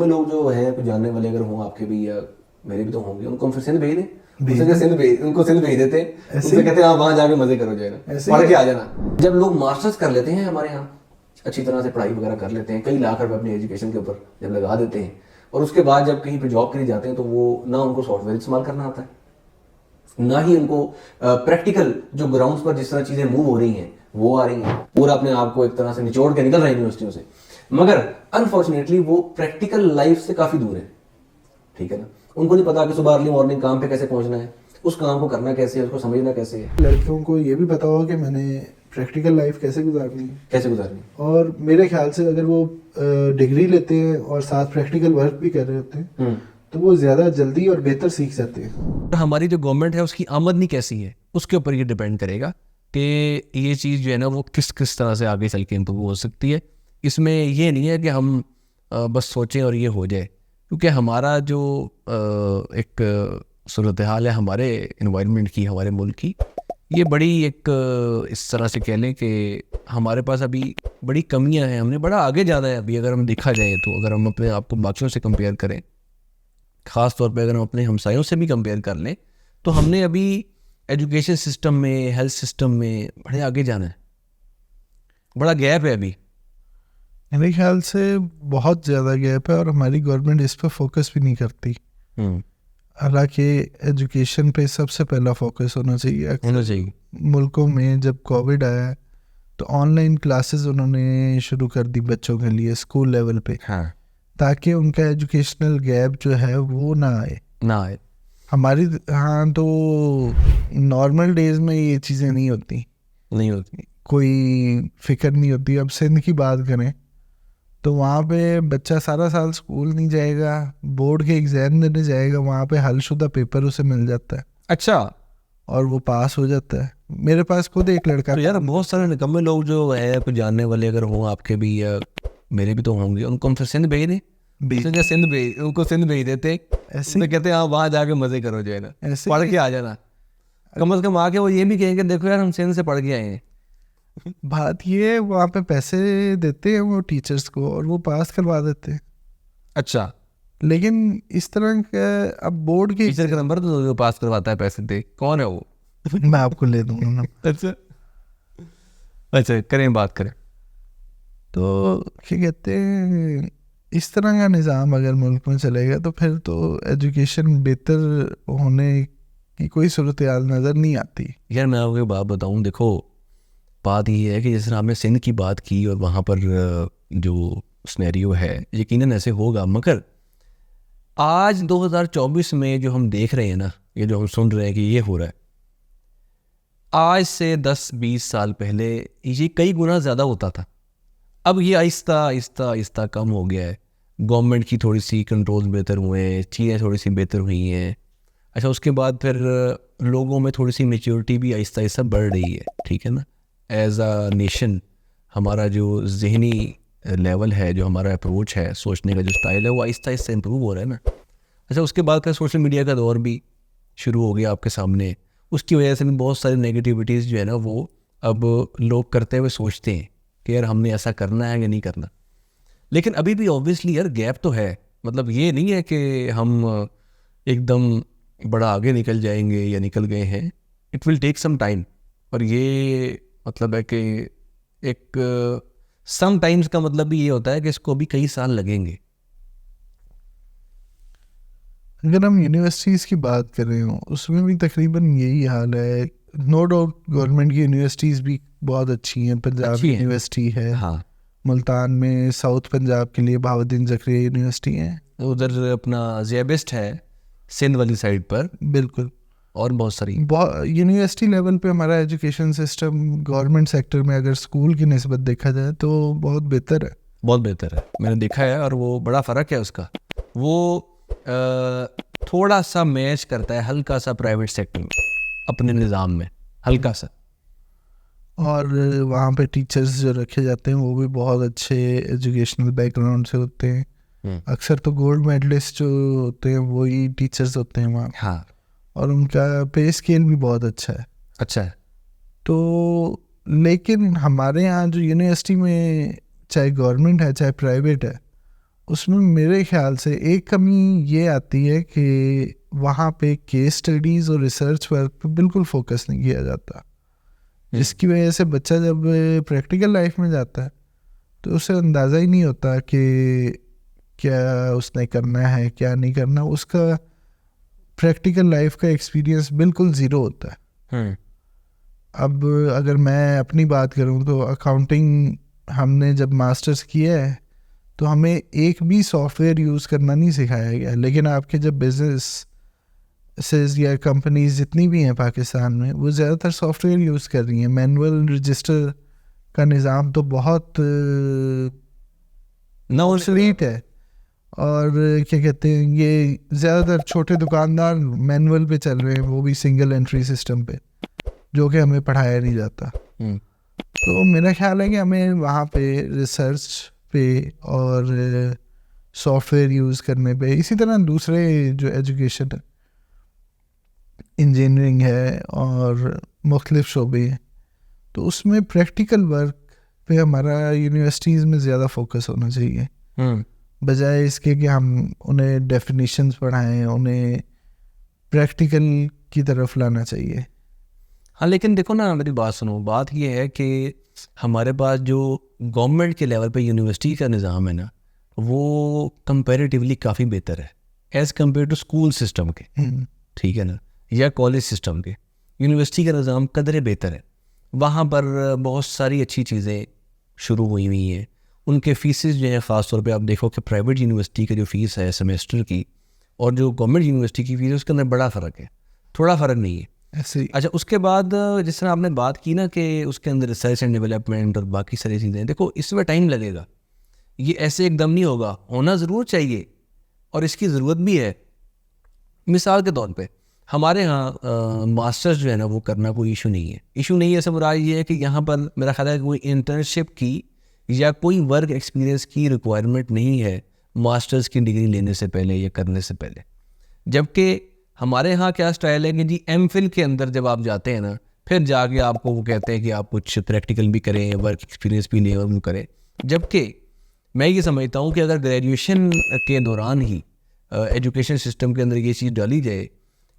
में लोग जो हैं कुछ जानने वाले अगर हों आपके भी या मेरे भी तो होंगे, उनको हम फिर सिंध भेज दें, उनको सिंध भेज देते हैं, उनसे कहते हैं आप वहाँ जाके मजे करो, जो है ना पढ़ के आ जाना। जब लोग मास्टर्स कर लेते हैं हमारे यहाँ, अच्छी तरह से पढ़ाई वगैरह कर लेते हैं, कई लाख रुपए अपनी एजुकेशन के ऊपर जब लगा देते हैं, और उसके बाद जब कहीं पे जॉब के लिए जाते हैं तो वो ना उनको सॉफ्टवेयर इस्तेमाल करना आता है, ना ही उनको प्रैक्टिकल जो ग्राउंड्स पर जिस तरह चीज़ें मूव हो रही हैं वो आ रही हैं, पूरा अपने आप को एक तरह से निचोड़ के निकल रहे हैं यूनिवर्सिटियों से, मगर अनफॉर्चुनेटली वो प्रैक्टिकल लाइफ से काफ़ी दूर है। ठीक है ना, उनको नहीं पता कि सुबह अर्ली मॉर्निंग काम पे कैसे पहुंचना है, उस काम को करना कैसे है, उसको समझना कैसे है। लड़कियों को ये भी पता होगा कि मैंने प्रैक्टिकल लाइफ कैसे गुजारनी है, कैसे गुजारनी। और मेरे ख्याल से अगर वो डिग्री लेते हैं और साथ प्रैक्टिकल वर्क भी कर रहे होते हैं तो वो ज़्यादा जल्दी और बेहतर सीख जाते हैं। हमारी जो गवर्नमेंट है उसकी आमदनी कैसी है उसके ऊपर ये डिपेंड करेगा कि ये चीज़ जो है ना वो किस किस तरह से आगे चल के इम्प्रूव हो सकती है। इसमें ये नहीं है कि हम बस सोचें और ये हो जाए, क्योंकि हमारा जो एक सूरत हाल है हमारे इन्वायरमेंट की, हमारे मुल्क की, ये बड़ी एक इस तरह से कह लें कि हमारे पास अभी बड़ी कमियां हैं, हमने बड़ा आगे जाना है अभी। अगर हम देखा जाए तो अगर हम अपने आप को बाकियों से कंपेयर करें, ख़ास तौर पे अगर हम अपने हमसायों से भी कंपेयर कर लें, तो हमने अभी एजुकेशन सिस्टम में, हेल्थ सिस्टम में बड़े आगे जाना है, बड़ा गैप है अभी। मेरे ख्याल से बहुत ज़्यादा गैप है और हमारी गवर्नमेंट इस पर फोकस भी नहीं करती। हालांकि एजुकेशन पे सबसे पहला फोकस होना चाहिए। मुल्कों में जब कोविड आया तो ऑनलाइन क्लासेस उन्होंने शुरू कर दी बच्चों के लिए स्कूल लेवल पे, हाँ, ताकि उनका एजुकेशनल गैप जो है वो ना आए। हमारी हाँ तो नॉर्मल डेज में ये चीज़ें नहीं होती, कोई फिक्र नहीं होती। अब सिंध की बात करें तो वहाँ पे बच्चा सारा साल स्कूल नहीं जाएगा, बोर्ड के एग्जाम देने जाएगा, वहाँ पे हलशुदा पेपर उसे मिल जाता है। अच्छा, और वो पास हो जाता है। मेरे पास खुद एक लड़का, तो यार बहुत सारे निकम्मे लोग जो है कुछ जानने वाले अगर हों आपके भी या मेरे भी तो होंगे, उनको हम फिर सिंध भेज दें, उनको सिंध भेज देते ऐसे, तो कहते हैं आप वहाँ जाके मजे करो, जो है ना पढ़ के आ जाना। कम से कम आके वो ये भी कहेंगे देखो यार हम सिंध से पढ़ के आए हैं। बात ये है वहाँ पे पैसे देते हैं वो टीचर्स को और वो पास करवा देते हैं। अच्छा, लेकिन इस तरह का अब बोर्ड के टीचर का नंबर तो पास करवाता है पैसे दे, कौन है वो? मैं आपको ले दूंगा ना। अच्छा करें, बात करें तो क्या कहते हैं, इस तरह का निज़ाम अगर मुल्क में चलेगा तो फिर तो एजुकेशन बेहतर होने की कोई सूरत हाल नज़र नहीं आती। यार मैं आपको एक बात बताऊं, देखो बात ये है कि जैसे आपने सिंध की बात की और वहाँ पर जो सिनेरियो है यकीनन ऐसे होगा, मगर आज 2024 में जो हम देख रहे हैं ना, ये जो हम सुन रहे हैं कि ये हो रहा है, आज से 10-20 साल पहले ये कई गुना ज़्यादा होता था। अब ये आहिस्ता आहिस्ता आहिस्ता कम हो गया है। गवर्नमेंट की थोड़ी सी कंट्रोल बेहतर हुए हैं, चीज़ें थोड़ी सी बेहतर हुई हैं। अच्छा, उसके बाद फिर लोगों में थोड़ी सी मेच्योरिटी भी आहिस्ता आहिस्ता बढ़ रही है, ठीक है ना। एज अ नेशन हमारा जो जहनी लेवल है, जो हमारा अप्रोच है, सोचने का जो स्टाइल है, वो आहिस्ता आहिस्ता इम्प्रूव हो रहा है ना। अच्छा, उसके बाद फिर सोशल मीडिया का दौर भी शुरू हो गया आपके सामने। उसकी वजह से भी बहुत सारी नेगेटिविटीज़ जो है ना वो अब लोग करते हुए सोचते हैं कि यार हमने ऐसा करना है या नहीं करना। लेकिन अभी भी ऑब्वियसली यार गैप तो है, मतलब ये नहीं है कि हम एकदम बड़ा आगे निकल जाएंगे या निकल गए हैं। It will take some time, और ये मतलब है कि एक सम टाइम्स का मतलब भी ये होता है कि इसको भी कई साल लगेंगे। अगर हम यूनिवर्सिटीज़ की बात कर रहे हो उसमें भी तकरीबन यही हाल है। नो डाउट गवर्नमेंट की यूनिवर्सिटीज़ भी बहुत अच्छी हैं। पंजाब यूनिवर्सिटी है, हाँ, मुल्तान में साउथ पंजाब के लिए बहाउद्दीन ज़करिया यूनिवर्सिटी है, उधर अपना ज़ेबेस्ट है सिंध वाली साइड पर, बिल्कुल, और बहुत सारी यूनिवर्सिटी लेवल पे हमारा एजुकेशन सिस्टम गवर्नमेंट सेक्टर में अगर स्कूल की निस्बत देखा जाए तो बहुत बेहतर है, बहुत बेहतर है। मैंने देखा है, और वो बड़ा फ़र्क है उसका। वो थोड़ा सा मैच करता है हल्का सा प्राइवेट सेक्टर में अपने निज़ाम में, हल्का सा। और वहाँ पे टीचर्स जो रखे जाते हैं वो भी बहुत अच्छे एजुकेशनल बैकग्राउंड से होते हैं। अक्सर तो गोल्ड मेडलिस्ट जो होते हैं वही टीचर्स होते हैं वहाँ। हाँ, और उनका पे स्केल भी बहुत अच्छा है। अच्छा है। तो लेकिन हमारे यहाँ जो यूनिवर्सिटी में चाहे गवर्नमेंट है चाहे प्राइवेट है, उसमें मेरे ख्याल से एक कमी ये आती है कि वहाँ पे केस स्टडीज़ और रिसर्च वर्क पे बिल्कुल फोकस नहीं किया जाता, जिसकी वजह से बच्चा जब प्रैक्टिकल लाइफ में जाता है तो उसे अंदाज़ा ही नहीं होता कि क्या उसने करना है क्या नहीं करना। उसका प्रैक्टिकल लाइफ का एक्सपीरियंस बिल्कुल ज़ीरो होता है। अब अगर मैं अपनी बात करूं तो अकाउंटिंग हमने जब मास्टर्स किया है तो हमें एक भी सॉफ्टवेयर यूज़ करना नहीं सिखाया गया, लेकिन आपके जब बिजनेस या कंपनीज जितनी भी हैं पाकिस्तान में वो ज़्यादातर सॉफ्टवेयर यूज़ कर रही हैं। मैनुअल रजिस्टर का निज़ाम तो बहुत ऑब्सोलीट है, और क्या कहते हैं ये ज़्यादातर छोटे दुकानदार मैनुअल पे चल रहे हैं, वो भी सिंगल एंट्री सिस्टम पे, जो कि हमें पढ़ाया नहीं जाता। तो मेरा ख्याल है कि हमें वहाँ पे रिसर्च पे और सॉफ्टवेयर यूज़ करने पे, इसी तरह दूसरे जो एजुकेशन है, इंजीनियरिंग है और मुख्तलिफ शोबे हैं, तो उसमें प्रैक्टिकल वर्क पे हमारा यूनिवर्सिटीज़ में ज़्यादा फोकस होना चाहिए, बजाय इसके कि हम उन्हें डेफिनेशंस पढ़ाएं, उन्हें प्रैक्टिकल की तरफ लाना चाहिए। हाँ, लेकिन देखो ना, मेरी बात सुनो, बात ये है कि हमारे पास जो गवर्नमेंट के लेवल पे यूनिवर्सिटी का निज़ाम है ना, वो कंपैरेटिवली काफ़ी बेहतर है as compared to school system के, ठीक है ना, या कॉलेज सिस्टम के। यूनिवर्सिटी का निज़ाम कदरे बेहतर है, वहाँ पर बहुत सारी अच्छी चीज़ें शुरू हुई हैं। उनके फीसेस जो है, ख़ास तौर पे आप देखो कि प्राइवेट यूनिवर्सिटी की जो फ़ीस है सेमेस्टर की और जो गवर्नमेंट यूनिवर्सिटी की फ़ीस है, उसके अंदर बड़ा फ़र्क है, थोड़ा फ़र्क नहीं है। अच्छा, उसके बाद जिस तरह आपने बात की ना कि उसके अंदर रिसर्च एंड डेवलपमेंट और बाकी सारी चीज़ें, देखो इसमें टाइम लगेगा, ये ऐसे एकदम नहीं होगा, होना ज़रूर चाहिए और इसकी ज़रूरत भी है। मिसाल के तौर पे हमारे यहाँ मास्टर्स जो है ना वो करना कोई इशू नहीं है। इशू नहीं है, ऐसा मुराद ये है कि यहाँ पर मेरा ख्याल है कोई इंटर्नशिप की या कोई वर्क एक्सपीरियंस की रिक्वायरमेंट नहीं है मास्टर्स की डिग्री लेने से पहले या करने से पहले। जबकि हमारे यहाँ क्या स्टाइल है कि जी एमफिल के अंदर जब आप जाते हैं ना, फिर जाके आपको वो कहते हैं कि आप कुछ प्रैक्टिकल भी करें, वर्क एक्सपीरियंस भी लें और वो करें। जबकि मैं ये समझता हूँ कि अगर ग्रेजुएशन के दौरान ही एजुकेशन सिस्टम के अंदर ये चीज़ डाली जाए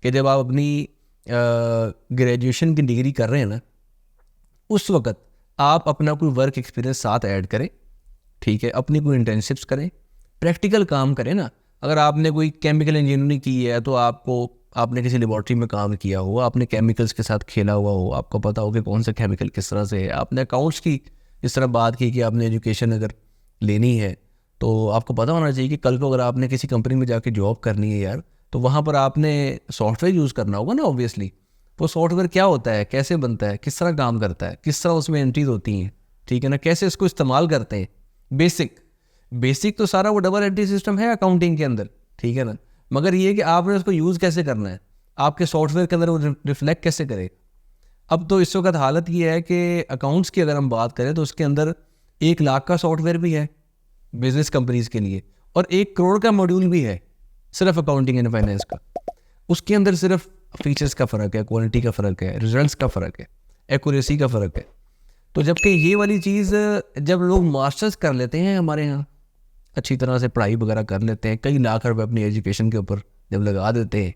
कि जब आप अपनी ग्रेजुएशन की डिग्री कर रहे हैं ना, उस वक्त आप अपना कोई वर्क एक्सपीरियंस साथ ऐड करें, ठीक है, अपनी कोई इंटर्नशिप्स करें, प्रैक्टिकल काम करें ना। अगर आपने कोई केमिकल इंजीनियरिंग की है तो आपने किसी लेबॉर्ट्री में काम किया हो, आपने केमिकल्स के साथ खेला हुआ हो, आपको पता हो कि कौन सा केमिकल किस तरह से है। आपने अकाउंट्स की इस तरह बात की कि आपने एजुकेशन अगर लेनी है तो आपको पता होना चाहिए कि कल को अगर आपने किसी कंपनी में जाके जॉब करनी है यार, तो वहाँ पर आपने सॉफ्टवेयर यूज़ करना होगा ना। ऑब्वियसली वो सॉफ्टवेयर क्या होता है, कैसे बनता है, किस तरह काम करता है, किस तरह उसमें एंट्रीज होती हैं, ठीक है ना, कैसे इसको इस्तेमाल करते हैं। बेसिक तो सारा वो डबल एंट्री सिस्टम है अकाउंटिंग के अंदर, ठीक है ना, मगर ये कि आपने उसको यूज़ कैसे करना है, आपके सॉफ्टवेयर के अंदर वो रिफ्लेक्ट कैसे करे। अब तो इस वक्त हालत ये है कि अकाउंट्स की अगर हम बात करें तो उसके अंदर 1 लाख का सॉफ्टवेयर भी है बिजनेस कंपनीज के लिए, और 1 करोड़ का मॉड्यूल भी है सिर्फ अकाउंटिंग एंड फाइनेंस का। उसके अंदर सिर्फ फीचर्स का फ़र्क है, क्वालिटी का फ़र्क है, रिजल्ट्स का फ़र्क है, एक्यूरेसी का फ़र्क है। तो जबकि ये वाली चीज़ जब लोग मास्टर्स कर लेते हैं हमारे यहाँ, अच्छी तरह से पढ़ाई वगैरह कर लेते हैं, कई लाख रुपए अपनी एजुकेशन के ऊपर जब लगा देते हैं,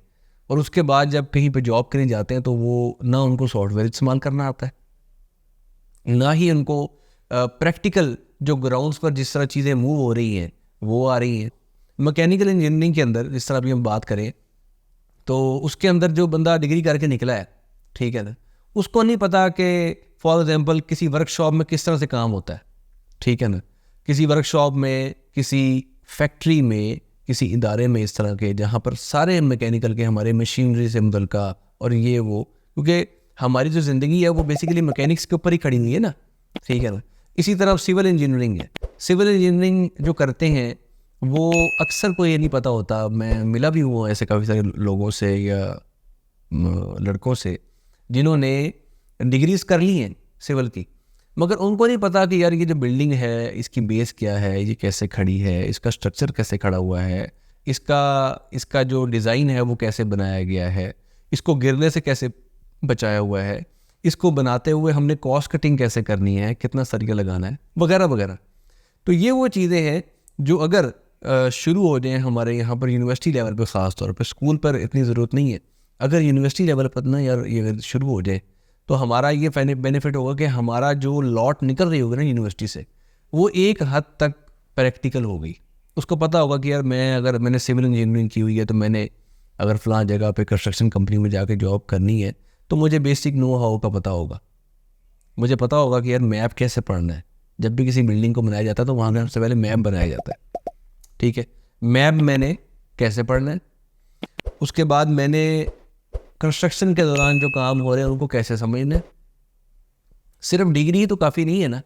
और उसके बाद जब कहीं पे जॉब करने जाते हैं तो वो ना उनको सॉफ्टवेयर इस्तेमाल करना आता है, ना ही उनको प्रैक्टिकल जो ग्राउंड्स पर जिस तरह चीज़ें मूव हो रही हैं वो आ रही हैं। मैकेनिकल इंजीनियरिंग के अंदर जिस तरह भी हम बात करें तो उसके अंदर जो बंदा डिग्री करके निकला है, ठीक है ना, उसको नहीं पता कि फॉर एग्जांपल किसी वर्कशॉप में किस तरह से काम होता है, ठीक है ना, किसी वर्कशॉप में, किसी फैक्ट्री में, किसी इदारे में इस तरह के जहाँ पर सारे मैकेनिकल के हमारे मशीनरी से मुतल्लिका और ये वो, क्योंकि हमारी जो ज़िंदगी है वो बेसिकली मैकेनिक्स के ऊपर ही खड़ी हुई है ना, ठीक है ना। इसी तरह सिविल इंजीनियरिंग है, सिविल इंजीनियरिंग जो करते हैं वो अक्सर को ये नहीं पता होता, मैं मिला भी हूँ ऐसे काफ़ी सारे लोगों से या लड़कों से जिन्होंने डिग्रीज कर ली हैं सिविल की, मगर उनको नहीं पता कि यार ये जो बिल्डिंग है इसकी बेस क्या है, ये कैसे खड़ी है, इसका स्ट्रक्चर कैसे खड़ा हुआ है, इसका जो डिज़ाइन है वो कैसे बनाया गया है, इसको गिरने से कैसे बचाया हुआ है, इसको बनाते हुए हमने कॉस्ट कटिंग कैसे करनी है, कितना सरिया लगाना है, वगैरह वगैरह। तो ये वो चीज़ें हैं जो अगर शुरू हो जाए हमारे यहाँ पर यूनिवर्सिटी लेवल पर, ख़ास तौर पर स्कूल पर इतनी ज़रूरत नहीं है, अगर यूनिवर्सिटी लेवल पर ना यार ये अगर शुरू हो जाए तो हमारा ये बेनिफिट होगा कि हमारा जो लॉट निकल रही होगी ना यूनिवर्सिटी से, वो एक हद तक प्रैक्टिकल हो गई। उसको पता होगा कि यार अगर मैंने सिविल इंजीनियरिंग की हुई है तो मैंने अगर फ़लाँ जगह पे कंस्ट्रक्शन कंपनी में जाके जॉब करनी है तो मुझे बेसिक नो हाउ का पता होगा। मुझे पता होगा कि यार मैप कैसे पढ़ना है। जब भी किसी बिल्डिंग को बनाया जाता है तो वहाँ पे सबसे पहले मैप बनाया जाता है, ठीक है। मैप मैंने कैसे पढ़ना है, उसके बाद मैंने कंस्ट्रक्शन के दौरान जो काम हो रहे हैं उनको कैसे समझना है। सिर्फ डिग्री तो काफ़ी नहीं है ना,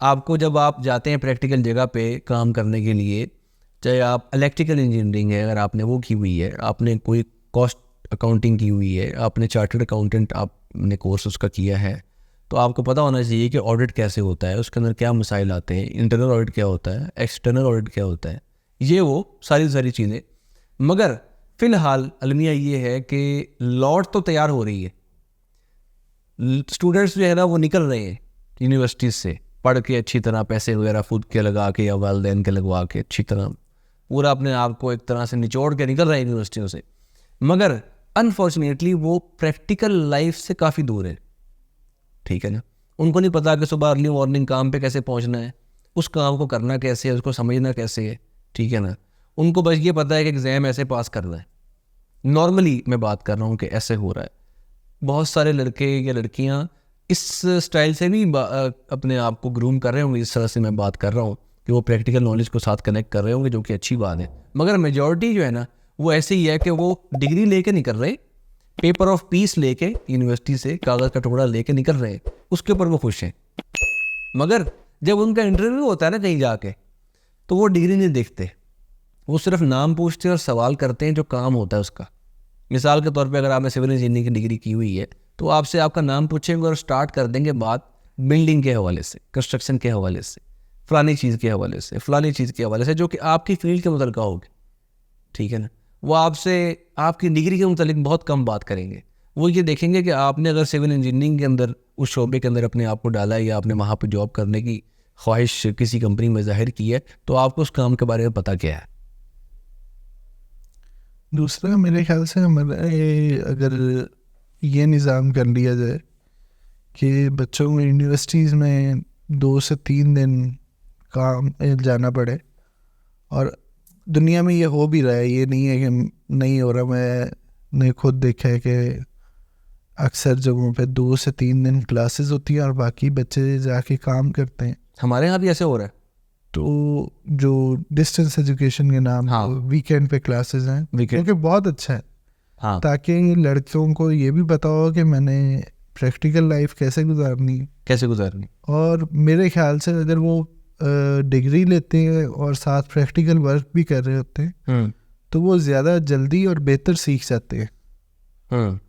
आपको जब आप जाते हैं प्रैक्टिकल जगह पे काम करने के लिए, चाहे आप इलेक्ट्रिकल इंजीनियरिंग है अगर आपने वो की हुई है, आपने कोई कॉस्ट अकाउंटिंग की हुई है, आपने चार्टर्ड अकाउंटेंट आपने कोर्स उसका किया है, तो आपको पता होना चाहिए कि ऑडिट कैसे होता है, उसके अंदर क्या मसाइल आते हैं, इंटरनल ऑडिट क्या होता है, एक्सटर्नल ऑडिट क्या होता है, ये वो सारी चीज़ें। मगर फ़िलहाल अलमिया ये है कि लॉट तो तैयार हो रही है, स्टूडेंट्स जो है ना वो निकल रहे हैं यूनिवर्सिटीज़ से पढ़ के अच्छी तरह, पैसे वगैरह खुद के लगा के या वालदैन के लगवा के अच्छी तरह पूरा अपने आप को एक तरह से निचोड़ के निकल रहे हैं यूनिवर्सिटियों से। मगर अनफॉर्चुनेटली वो प्रैक्टिकल लाइफ से काफ़ी दूर है, ठीक है ना। उनको नहीं पता कि सुबह अर्ली मॉर्निंग काम पे कैसे पहुंचना है, उस काम को करना कैसे है, उसको समझना कैसे है, ठीक है ना। उनको बस ये पता है कि एग्ज़ाम ऐसे पास करना है। नॉर्मली मैं बात कर रहा हूँ कि ऐसे हो रहा है। बहुत सारे लड़के या लड़कियाँ इस स्टाइल से भी अपने आप को ग्रूम कर रहे होंगे, इस तरह से मैं बात कर रहा हूँ कि वो प्रैक्टिकल नॉलेज को साथ कनेक्ट कर रहे होंगे, जो कि अच्छी बात है। मगर मेजॉरिटी जो है ना वो ऐसे ही है कि वो डिग्री लेके निकल रहे, पेपर ऑफ पीस लेके यूनिवर्सिटी से कागज़ का टुकड़ा लेके निकल रहे हैं, उसके ऊपर वो खुश हैं। मगर जब उनका इंटरव्यू होता है ना कहीं जाके, तो वो डिग्री नहीं देखते, वो सिर्फ नाम पूछते हैं और सवाल करते हैं जो काम होता है उसका। मिसाल के तौर पे अगर आपने सिविल इंजीनियरिंग की डिग्री की हुई है तो आपसे आपका नाम पूछेंगे और स्टार्ट कर देंगे बात बिल्डिंग के हवाले से, कंस्ट्रक्शन के हवाले से, फ़लानी चीज़ के हवाले से, फ़लानी चीज़ के हवाले से, जो कि आपकी फील्ड के मुतल्लिक़ होगी, ठीक है ना। वो आपसे आपकी डिग्री के मुतालिक बहुत कम बात करेंगे। वो ये देखेंगे कि आपने अगर सिविल इंजीनियरिंग के अंदर उस शोबे के अंदर अपने आप को डाला है या आपने वहाँ पर जॉब करने की ख्वाहिश किसी कंपनी में ज़ाहिर की है, तो आपको उस काम के बारे में पता क्या है। दूसरा मेरे ख्याल से हमारे अगर ये निज़ाम कर लिया जाए कि बच्चों को यूनिवर्सिटीज़ में 2 से 3 दिन काम जाना पड़े, और दुनिया में ये हो भी रहा है, ये नहीं है कि नहीं हो रहा। मैंने खुद देखा है कि अक्सर जगहों पे 2 से 3 दिन क्लासेस होती हैं और बाकी बच्चे जाके काम करते हैं। हमारे यहाँ भी ऐसे हो रहा है। तो जो डिस्टेंस एजुकेशन के नाम हाँ, वीकेंड पे क्लासेस हैं, क्योंकि बहुत अच्छा है, हाँ, ताकि लड़कियों को ये भी पता हो कि मैंने प्रैक्टिकल लाइफ कैसे गुजारनी है, कैसे गुजारनी। और मेरे ख्याल से अगर वो डिग्री लेते हैं और साथ प्रैक्टिकल वर्क भी कर रहे होते हैं तो वो ज़्यादा जल्दी और बेहतर सीख जाते हैं,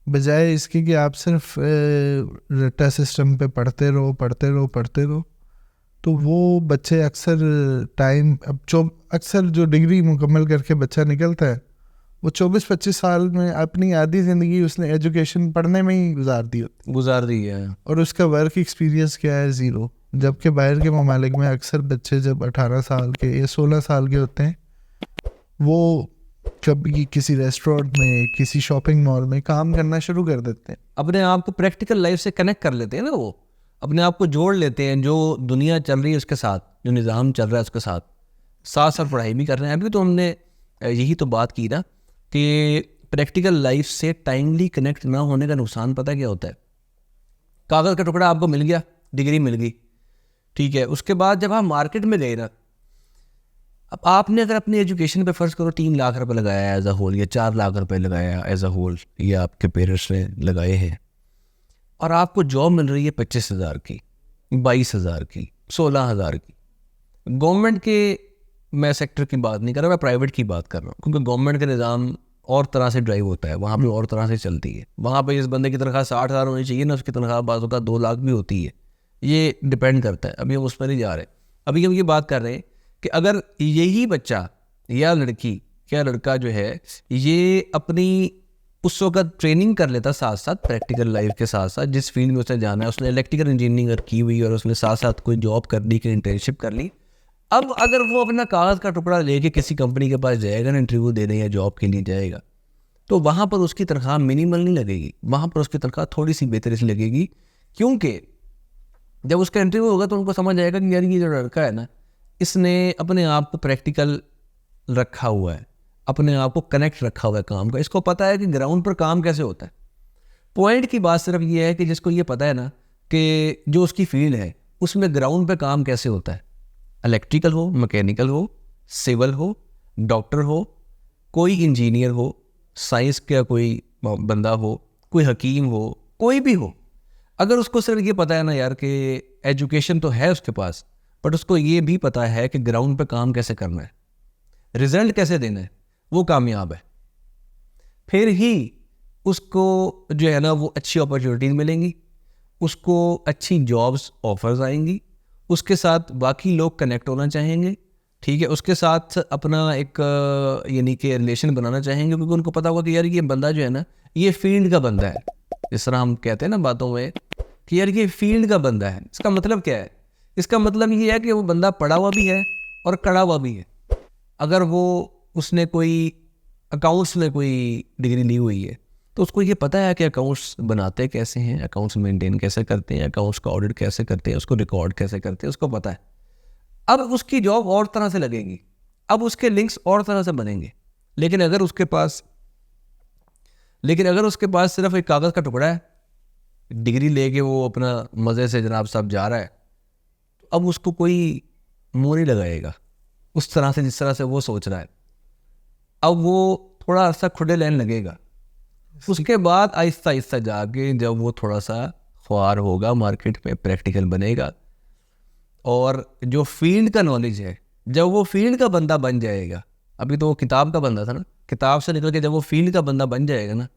बजाय इसके कि आप सिर्फ रट्टा सिस्टम पे पढ़ते रहो। तो वो बच्चे अक्सर टाइम अक्सर जो डिग्री मुकम्मल करके बच्चा निकलता है वो 24-25 साल में अपनी आधी ज़िंदगी उसने एजुकेशन पढ़ने में ही गुजार दी है, और उसका वर्क एक्सपीरियंस क्या है, ज़ीरो। जबकि बाहर के ममालिक में अक्सर बच्चे जब 18 साल के या 16 साल के होते हैं, वो कभी किसी रेस्टोरेंट में, किसी शॉपिंग मॉल में काम करना शुरू कर देते हैं। अपने आप को प्रैक्टिकल लाइफ से कनेक्ट कर लेते हैं ना, वो अपने आप को जोड़ लेते हैं जो दुनिया चल रही है उसके साथ, जो निज़ाम चल रहा है उसके साथ साथ पढ़ाई भी कर रहे हैं। अभी तो हमने यही तो बात की ना कि प्रैक्टिकल लाइफ से टाइमली कनेक्ट ना होने का नुकसान पता क्या होता है। कागज़ का टुकड़ा आपको मिल गया, डिग्री मिल गई, ठीक है। उसके बाद जब आप मार्केट में गए ना, अब आपने अगर अपनी एजुकेशन पे फ़र्ज़ करो 3 लाख रुपए लगाया एज अ होल, या 4 लाख रुपए लगाया एज अ होल, या आपके पेरेंट्स ने लगाए हैं, और आपको जॉब मिल रही है 25,000 की, 22,000 की, 16,000 की। गवर्नमेंट के मैं सेक्टर की बात नहीं कर रहा, मैं प्राइवेट की बात कर रहा हूँ, क्योंकि गवर्नमेंट का निज़ाम और तरह से ड्राइव होता है, वहाँ पे और तरह से चलती है। वहाँ पे इस बंदे की तनख्वाह 60,000 होनी चाहिए ना, उसकी तनख्वाह बाज़ का 2 लाख भी होती है। ये डिपेंड करता है, अभी हम उस पर नहीं जा रहे। अभी हम ये बात कर रहे हैं कि अगर यही बच्चा या लड़की या लड़का जो है ये अपनी उस वक्त ट्रेनिंग कर लेता साथ साथ, प्रैक्टिकल लाइफ के साथ साथ, जिस फील्ड में उसने जाना है, उसने इलेक्ट्रिकल इंजीनियरिंग की हुई और उसने साथ साथ कोई जॉब कर ली, कोई इंटर्नशिप कर ली, अब अगर वो अपना कागज़ का टुकड़ा लेके किसी कंपनी के पास जाएगा ना, इंटरव्यू देने या जॉब के लिए जाएगा, तो वहाँ पर उसकी तनख्वाह मिनिमल नहीं लगेगी, वहाँ पर उसकी तनख्वाह थोड़ी सी बेहतर इसलिए लगेगी क्योंकि जब उसका इंटरव्यू होगा तो उनको समझ आएगा कि यार ये जो लड़का है ना, इसने अपने आप को प्रैक्टिकल रखा हुआ है, अपने आप को कनेक्ट रखा हुआ है काम का, इसको पता है कि ग्राउंड पर काम कैसे होता है। पॉइंट की बात सिर्फ ये है कि जिसको ये पता है ना कि जो उसकी फील्ड है उसमें ग्राउंड पे काम कैसे होता है, इलेक्ट्रिकल हो, मैकेनिकल हो, सिविल हो, डॉक्टर हो, कोई इंजीनियर हो, साइंस का कोई बंदा हो, कोई हकीम हो, कोई भी हो, अगर उसको सिर्फ ये पता है ना यार कि एजुकेशन तो है उसके पास, बट उसको ये भी पता है कि ग्राउंड पे काम कैसे करना है, रिजल्ट कैसे देना है, वो कामयाब है। फिर ही उसको जो है ना वो अच्छी अपॉर्चुनिटीज़ मिलेंगी, उसको अच्छी जॉब्स ऑफर्स आएंगी, उसके साथ बाकी लोग कनेक्ट होना चाहेंगे, ठीक है, उसके साथ अपना एक यानी कि रिलेशन बनाना चाहेंगे, क्योंकि उनको पता होगा कि यार ये बंदा जो है ना ये फील्ड का बंदा है। जिस तरह हम कहते हैं ना बातों में कि यार ये फील्ड का बंदा है, इसका मतलब क्या है? इसका मतलब ये है कि वो बंदा पढ़ा हुआ भी है और कड़ा हुआ भी है। अगर वो उसने कोई अकाउंट्स में कोई डिग्री ली हुई है तो उसको ये पता है कि अकाउंट्स बनाते कैसे हैं, अकाउंट्स मेंटेन कैसे करते हैं, अकाउंट्स का ऑडिट कैसे करते हैं, उसको रिकॉर्ड कैसे करते हैं, उसको पता है। अब उसकी जॉब और तरह से लगेगी, अब उसके लिंक्स और तरह से बनेंगे। लेकिन अगर उसके पास सिर्फ एक कागज़ का टुकड़ा है, डिग्री लेके वो अपना मज़े से जनाब साहब जा रहा है, तो अब उसको कोई मुँह नहीं लगाएगा उस तरह से जिस तरह से वो सोच रहा है। अब वो थोड़ा अर्सा खुले लेने लगेगा, उसके बाद आहिस्ता आहिस्ता जाके जब वो थोड़ा सा ख्वार होगा, मार्केट में प्रैक्टिकल बनेगा और जो फील्ड का नॉलेज है, जब वो फील्ड का बंदा बन जाएगा, अभी तो वो किताब का बंदा था ना, किताब से निकल के जब वो फील्ड का बंदा बन जाएगा ना,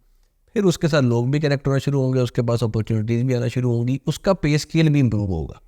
फिर उसके साथ लोग भी कनेक्ट होना शुरू होंगे, उसके पास अपॉर्चुनिटीज़ भी आना शुरू होंगी, उसका पे स्केल भी इम्प्रूव होगा।